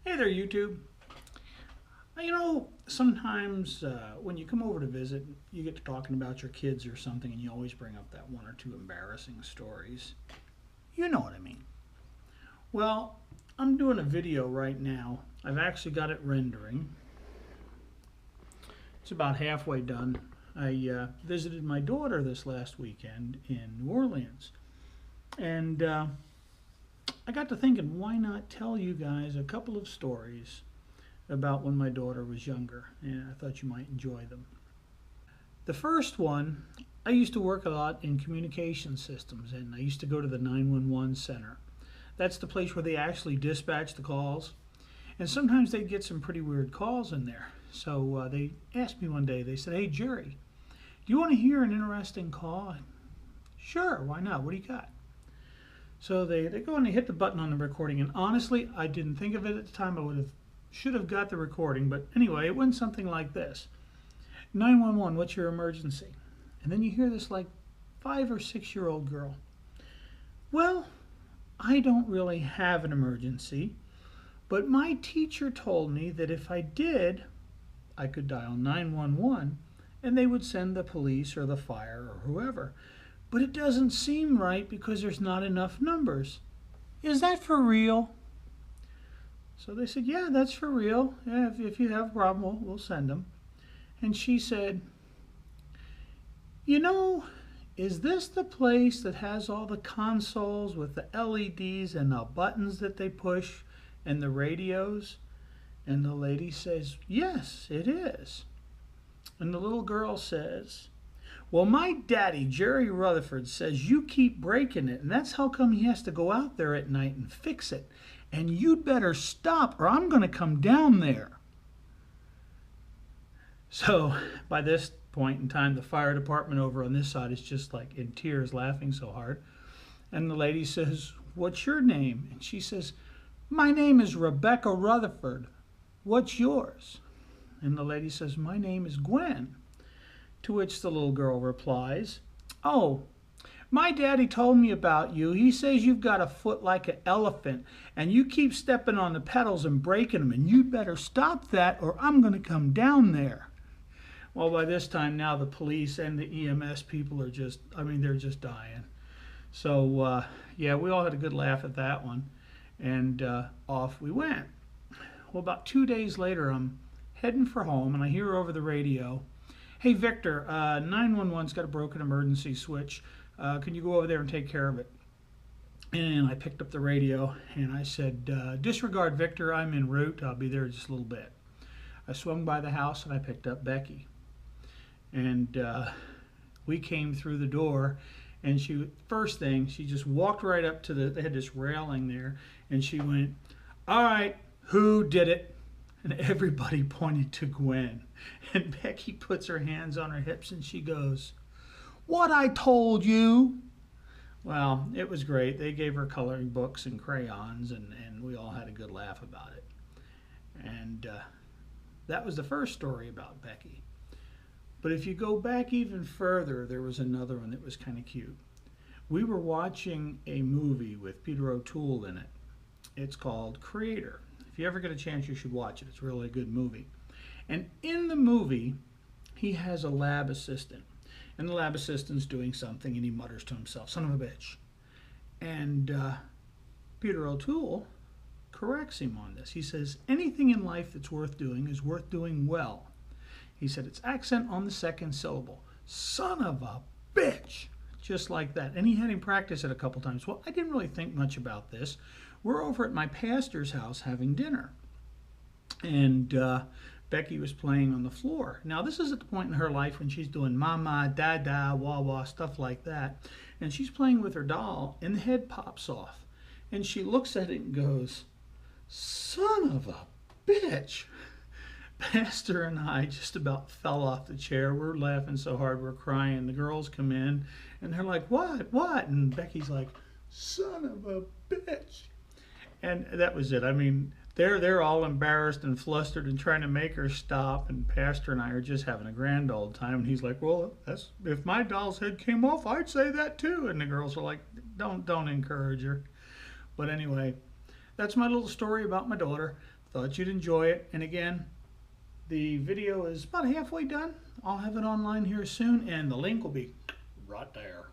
Hey there, YouTube. Sometimes when you come over to visit, you get to talking about your kids or something, and you always bring up that one or two embarrassing stories. You know what I mean. Well, I'm doing a video right now. I've actually got it rendering. It's about halfway done. I visited my daughter this last weekend in New Orleans, and I got to thinking, why not tell you guys a couple of stories about when my daughter was younger, and I thought you might enjoy them. The first one, I used to work a lot in communication systems, and I used to go to the 911 center. That's the place where they actually dispatch the calls, and sometimes they'd get some pretty weird calls in there. So they asked me one day, they said, "Hey, Jerry, do you want to hear an interesting call?" Sure, why not? What do you got? So they go and they hit the button on the recording, and honestly, I didn't think of it at the time. I should have got the recording, but anyway, it went something like this: 911, what's your emergency? And then you hear this like 5 or 6 year old girl. Well, I don't really have an emergency, but my teacher told me that if I did, I could dial 911 and they would send the police or the fire or whoever. But it doesn't seem right because there's not enough numbers. Is that for real? So they said, yeah, that's for real. Yeah, if you have a problem, we'll send them. And she said, you know, is this the place that has all the consoles with the LEDs and the buttons that they push and the radios? And the lady says, yes, it is. And the little girl says, well, my daddy, Jerry Rutherford, says you keep breaking it, and that's how come he has to go out there at night and fix it. And you'd better stop or I'm going to come down there. So by this point in time, the fire department over on this side is just like in tears, laughing so hard. And the lady says, what's your name? And she says, my name is Rebecca Rutherford. What's yours? And the lady says, my name is Gwen. To which the little girl replies, oh, my daddy told me about you. He says you've got a foot like an elephant and you keep stepping on the pedals and breaking them, and you'd better stop that or I'm going to come down there. Well, by this time now the police and the EMS people are just, they're just dying. So, yeah, we all had a good laugh at that one, and off we went. Well, about 2 days later, I'm heading for home, and I hear over the radio, hey, Victor, 911's got a broken emergency switch. Can you go over there and take care of it? And I picked up the radio and I said, disregard Victor, I'm en route. I'll be there in just a little bit. I swung by the house and I picked up Becky. And we came through the door, and first thing, she just walked right up to they had this railing there, and she went, all right, who did it? And everybody pointed to Gwen. And Becky puts her hands on her hips and she goes, what I told you. Well, it was great. They gave her coloring books and crayons, and we all had a good laugh about it. And that was the first story about Becky. But if you go back even further, there was another one that was kind of cute. We were watching a movie with Peter O'Toole in it. It's called Creator. If you ever get a chance, you should watch it. It's really a good movie. And in the movie, he has a lab assistant. And the lab assistant's doing something, and he mutters to himself, son of a bitch. And Peter O'Toole corrects him on this. He says, anything in life that's worth doing is worth doing well. He said, it's accent on the second syllable. Son of a bitch. Just like that. And he had him practice it a couple times. Well, I didn't really think much about this. We're over at my pastor's house having dinner. And Becky was playing on the floor. Now, this is at the point in her life when she's doing mama, dada, wah wah, stuff like that. And she's playing with her doll, and the head pops off. And she looks at it and goes, son of a bitch. Pastor and I just about fell off the chair. We're laughing so hard we're crying. The girls come in, and they're like, what? And Becky's like, son of a bitch. And that was it. They're all embarrassed and flustered and trying to make her stop, and Pastor and I are just having a grand old time. And he's like, well, if my doll's head came off, I'd say that too. And the girls are like, don't encourage her. But anyway, that's my little story about my daughter. Thought you'd enjoy it. And again, the video is about halfway done. I'll have it online here soon, and the link will be right there.